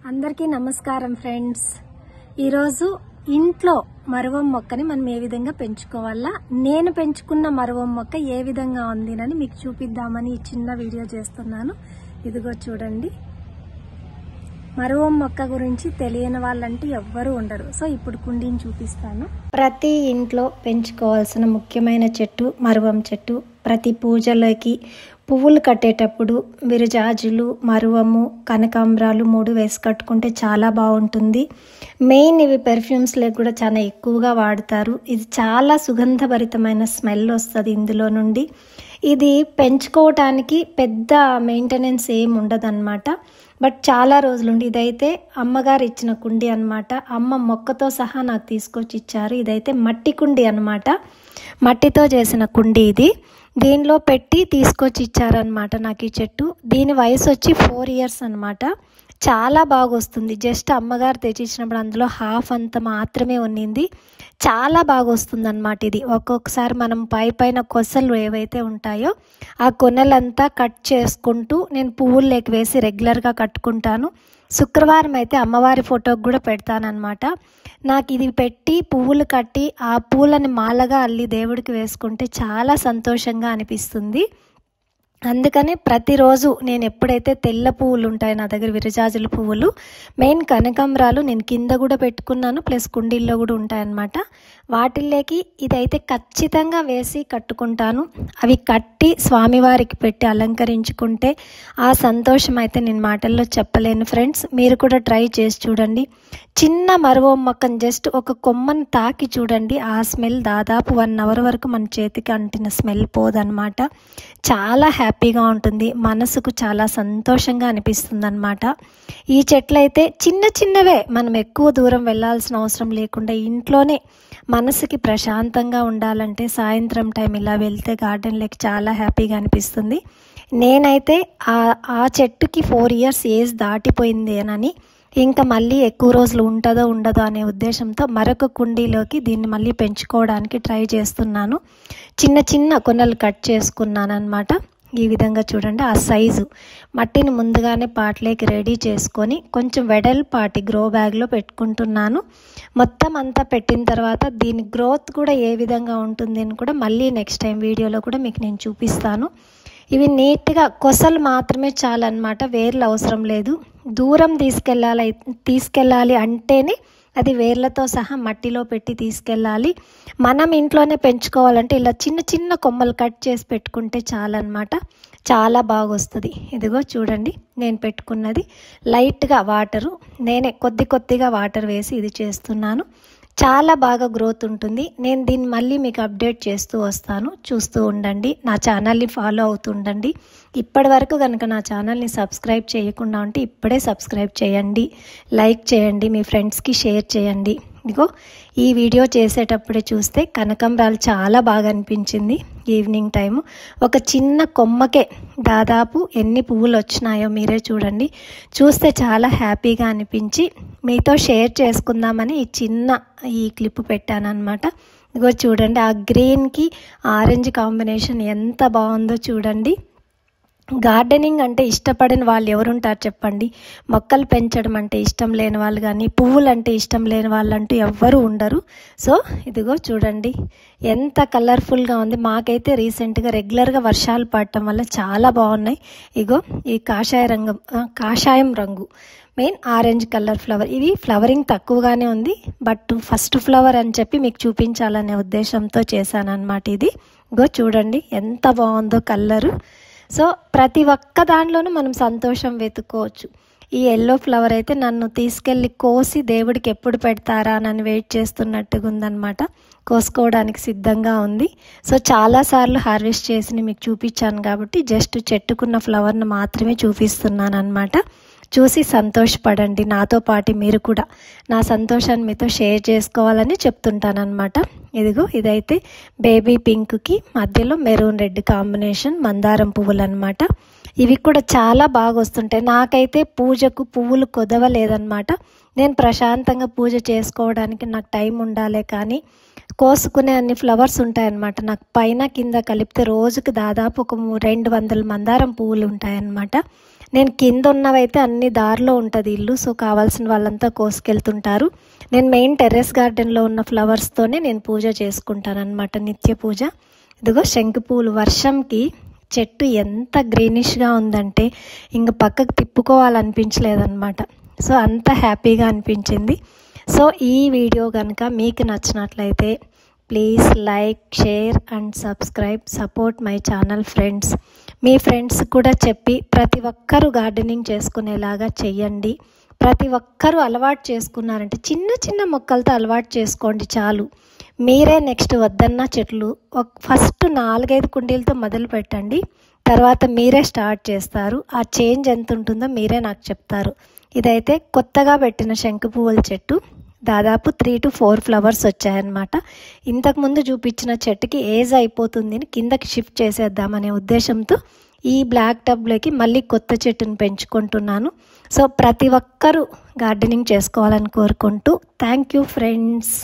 అందరికీ నమస్కారం ఫ్రెండ్స్. ఈరోజు ఇంట్లో మరువం మొక్కని మనం ఏ విధంగా పెంచుకోవాలా, నేను పెంచుకున్న మరువం మొక్క ఏ విధంగా ఉందినని మీకు చూపిద్దామని ఈ చిన్న వీడియో చేస్తున్నాను. ఇదిగో చూడండి, మరువం మొక్క గురించి తెలియని వాళ్ళంటూ ఎవ్వరూ ఉండరు. సో ఇప్పుడు కుండీని చూపిస్తాను. ప్రతి ఇంట్లో పెంచుకోవాల్సిన ముఖ్యమైన చెట్టు మరువం చెట్టు. ప్రతి పూజలోకి పువ్వులు కట్టేటప్పుడు విరజాజులు, మరువము, కనకాంబరాలు 3 వేసి కట్టుకుంటే చాలా బాగుంటుంది. మెయిన్ ఇవి పెర్ఫ్యూమ్స్లో కూడా చాలా ఎక్కువగా వాడతారు. ఇది చాలా సుగంధభరితమైన స్మెల్ వస్తుంది ఇందులో నుండి. ఇది పెంచుకోవటానికి పెద్ద మెయింటెనెన్స్ ఏమి ఉండదన్నమాట. బట్ చాలా రోజులుండి, ఇదైతే అమ్మగారు ఇచ్చిన కుండి అనమాట. అమ్మ మొక్కతో సహా నాకు తీసుకొచ్చి ఇచ్చారు. ఇదైతే మట్టి కుండి అనమాట, మట్టితో చేసిన కుండి ఇది. దీనిలో పెట్టి తీసుకొచ్చి ఇచ్చారనమాట నాకు ఈ చెట్టు. దీని వయసు వచ్చి 4 years అనమాట. చాలా బాగా వస్తుంది. జస్ట్ అమ్మగారు తెచ్చిచ్చినప్పుడు అందులో హాఫ్ అంత మాత్రమే ఉన్నింది. చాలా బాగా వస్తుంది అనమాట ఇది. ఒక్కొక్కసారి మనం పైన కొసలు ఏవైతే ఉంటాయో ఆ కొనలంతా కట్ చేసుకుంటూ నేను పువ్వుల్లోకి వేసి రెగ్యులర్గా కట్టుకుంటాను. శుక్రవారం అయితే అమ్మవారి ఫోటోకి కూడా పెడతానమాట. నాకు ఇది పెట్టి పువ్వులు కట్టి ఆ పూలని మాలగా అల్లి దేవుడికి వేసుకుంటే చాలా సంతోషంగా అనిపిస్తుంది. అందుకని ప్రతిరోజు నేను ఎప్పుడైతే తెల్ల పువ్వులు ఉంటాయి నా దగ్గర, విరజాజుల పువ్వులు, మెయిన్ కనకాంబరాలు నేను కింద కూడా పెట్టుకున్నాను, ప్లస్ కుండీల్లో కూడా ఉంటాయన్నమాట. వాటిల్లోకి ఇదైతే ఖచ్చితంగా వేసి కట్టుకుంటాను. అవి కట్టి స్వామివారికి పెట్టి అలంకరించుకుంటే ఆ సంతోషం అయితే నేను మాటల్లో చెప్పలేను ఫ్రెండ్స్. మీరు కూడా ట్రై చేసి చూడండి. చిన్న మరువం మొక్కను జస్ట్ ఒక కొమ్మను తాకి చూడండి, ఆ స్మెల్ దాదాపు 1 hour వరకు మన చేతికి అంటిన స్మెల్ పోదన్నమాట. చాలా హ్యాపీగా ఉంటుంది, మనసుకు చాలా సంతోషంగా అనిపిస్తుంది అనమాట. ఈ చెట్లు అయితే చిన్న చిన్నవే, మనం ఎక్కువ దూరం వెళ్ళాల్సిన అవసరం లేకుండా ఇంట్లోనే మనసుకి ప్రశాంతంగా ఉండాలంటే సాయంత్రం టైం ఇలా వెళ్తే గార్డెన్లోకి చాలా హ్యాపీగా అనిపిస్తుంది. నేనైతే ఆ చెట్టుకి 4 years ఏజ్ దాటిపోయిందేనని ఇంకా మళ్ళీ ఎక్కువ రోజులు ఉంటుందో ఉండదో అనే ఉద్దేశంతో మరొక కుండీలోకి దీన్ని మళ్ళీ పెంచుకోవడానికి ట్రై చేస్తున్నాను. చిన్న చిన్న కొనలు కట్ చేసుకున్నాను అనమాట. ఈ విధంగా చూడండి, ఆ సైజు మట్టిని ముందుగానే పాట్లోకి రెడీ చేసుకొని కొంచెం వెడల్పాటి గ్రో బ్యాగ్లో పెట్టుకుంటున్నాను. మొత్తం అంతా పెట్టిన తర్వాత దీని గ్రోత్ కూడా ఏ విధంగా ఉంటుంది అని కూడా మళ్ళీ నెక్స్ట్ టైం వీడియోలో కూడా మీకు నేను చూపిస్తాను. ఇవి కొసలు మాత్రమే చాలన్నమాట, వేర్లు అవసరం లేదు. దూరం తీసుకెళ్ళాలి అంటేనే అది వేర్లతో సహా మట్టిలో పెట్టి తీసుకెళ్ళాలి. మనం ఇంట్లోనే పెంచుకోవాలంటే ఇలా చిన్న చిన్న కొమ్మలు కట్ చేసి పెట్టుకుంటే చాలన్నమాట, చాలా బాగా వస్తుంది. ఇదిగో చూడండి, నేను పెట్టుకున్నది లైట్గా వాటరు, నేనే కొద్దిగా వాటర్ వేసి ఇది చేస్తున్నాను. చాలా బాగా గ్రోత్ ఉంటుంది. నేను దీన్ని మళ్ళీ మీకు అప్డేట్ చేస్తూ వస్తాను, చూస్తూ ఉండండి. నా ఛానల్ని ఫాలో అవుతుండండి. ఇప్పటి వరకు కనుక నా ఛానల్ని సబ్స్క్రైబ్ చేయకుండా ఉంటే ఇప్పుడే సబ్స్క్రైబ్ చేయండి, లైక్ చేయండి, మీ ఫ్రెండ్స్కి షేర్ చేయండి. ఇదిగో ఈ వీడియో చేసేటప్పుడే చూస్తే కనకాంబరాలు చాలా బాగా అనిపించింది. ఈవినింగ్ టైము ఒక చిన్న కొమ్మకే దాదాపు ఎన్ని పువ్వులు వచ్చినాయో మీరే చూడండి. చూస్తే చాలా హ్యాపీగా అనిపించి మీతో షేర్ చేసుకుందామని ఈ క్లిప్ పెట్టానన్నమాట. ఇదిగో చూడండి, ఆ గ్రీన్కి ఆరెంజ్ కాంబినేషన్ ఎంత బాగుందో చూడండి. గార్డెనింగ్ అంటే ఇష్టపడిన వాళ్ళు ఎవరుంటారు చెప్పండి? మొక్కలు పెంచడం అంటే ఇష్టం లేని వాళ్ళు కానీ, పువ్వులు అంటే ఇష్టం లేని వాళ్ళు అంటూ ఎవ్వరూ ఉండరు. సో ఇదిగో చూడండి ఎంత కలర్ఫుల్గా ఉంది. మాకైతే రీసెంట్గా రెగ్యులర్గా వర్షాలు పడటం వల్ల చాలా బాగున్నాయి. ఇగో ఈ కాషాయం రంగు మెయిన్ ఆరెంజ్ కలర్ ఫ్లవర్. ఇవి ఫ్లవరింగ్ తక్కువగానే ఉంది, బట్ ఫస్ట్ ఫ్లవర్ అని చెప్పి మీకు చూపించాలనే ఉద్దేశంతో చేశాను అనమాట. ఇది ఇగో చూడండి ఎంత బాగుందో కలరు. సో ప్రతి ఒక్క దాంట్లోనూ మనం సంతోషం వెతుక్కోవచ్చు. ఈ ఎల్లో ఫ్లవర్ అయితే నన్ను తీసుకెళ్ళి కోసి దేవుడికి ఎప్పుడు పెడతారా అని వెయిట్ చేస్తున్నట్టుగా ఉందన్నమాట. కోసుకోవడానికి సిద్ధంగా ఉంది. సో చాలాసార్లు హార్వెస్ట్ చేసి మీకు చూపించాను కాబట్టి జస్ట్ చెట్టుకున్న ఫ్లవర్ను మాత్రమే చూపిస్తున్నాను అనమాట. చూసి సంతోషపడండి, నాతో పాటు మీరు కూడా నా సంతోషాన్ని మీతో షేర్ చేసుకోవాలని చెప్తుంటానమాట. ఇదిగో ఇదైతే బేబీ పింక్కి మధ్యలో మెరూన్ రెడ్ కాంబినేషన్ మందారం పువ్వులు అనమాట. ఇవి కూడా చాలా బాగా వస్తుంటాయి. నాకైతే పూజకు పువ్వులు కుదవలేదన్నమాట. నేను ప్రశాంతంగా పూజ చేసుకోవడానికి నాకు టైం ఉండాలే కానీ కోసుకునే అన్ని ఫ్లవర్స్ ఉంటాయన్నమాట. నాకు పైన కింద కలిపితే రోజుకి దాదాపు ఒక 200 మందారం పువ్వులు ఉంటాయన్నమాట. నేను కింద ఉన్నవైతే అన్ని దారిలో ఉంటుంది ఇల్లు, సో కావాల్సిన వాళ్ళంతా కోసుకెళ్తుంటారు. నేను మెయిన్ టెర్రస్ గార్డెన్లో ఉన్న ఫ్లవర్స్తోనే నేను పూజ చేసుకుంటాను అనమాట, నిత్య పూజ. ఇదిగో శంకుపూలు, వర్షంకి చెట్టు ఎంత గ్రీనిష్గా ఉందంటే ఇంక పక్కకు తిప్పుకోవాలనిపించలేదన్నమాట. సో అంత హ్యాపీగా అనిపించింది. సో ఈ వీడియో కనుక మీకు నచ్చినట్లయితే please like, share and subscribe, support my channel friends. Me friends కూడా చెప్పి ప్రతి ఒక్కరూ గార్డెనింగ్ చేసుకునేలాగా చెయ్యండి. ప్రతి ఒక్కరూ అలవాటు చేసుకున్నారంటే చిన్న చిన్న మొక్కలతో అలవాటు చేసుకోండి చాలు. మీరే నెక్స్ట్ వద్దన్న చెట్లు ఫస్ట్ 4-5 కుండీలతో మొదలు పెట్టండి, తర్వాత మీరే స్టార్ట్ చేస్తారు. ఆ చేంజ్ ఎంత ఉంటుందో మీరే నాకు చెప్తారు. ఇదైతే కొత్తగా పెట్టిన శంకు పువ్వుల చెట్టు, దాదాపు 3 to 4 ఫ్లవర్స్ వచ్చాయన్నమాట. ఇంతకుముందు చూపించిన చెట్టుకి ఏజ్ అయిపోతుంది అని కిందకి షిఫ్ట్ చేసేద్దామనే ఉద్దేశంతో ఈ బ్లాక్ టబ్లోకి మళ్ళీ కొత్త చెట్టును పెంచుకుంటున్నాను. సో ప్రతి ఒక్కరూ గార్డెనింగ్ చేసుకోవాలని కోరుకుంటూ థ్యాంక్ యూ ఫ్రెండ్స్.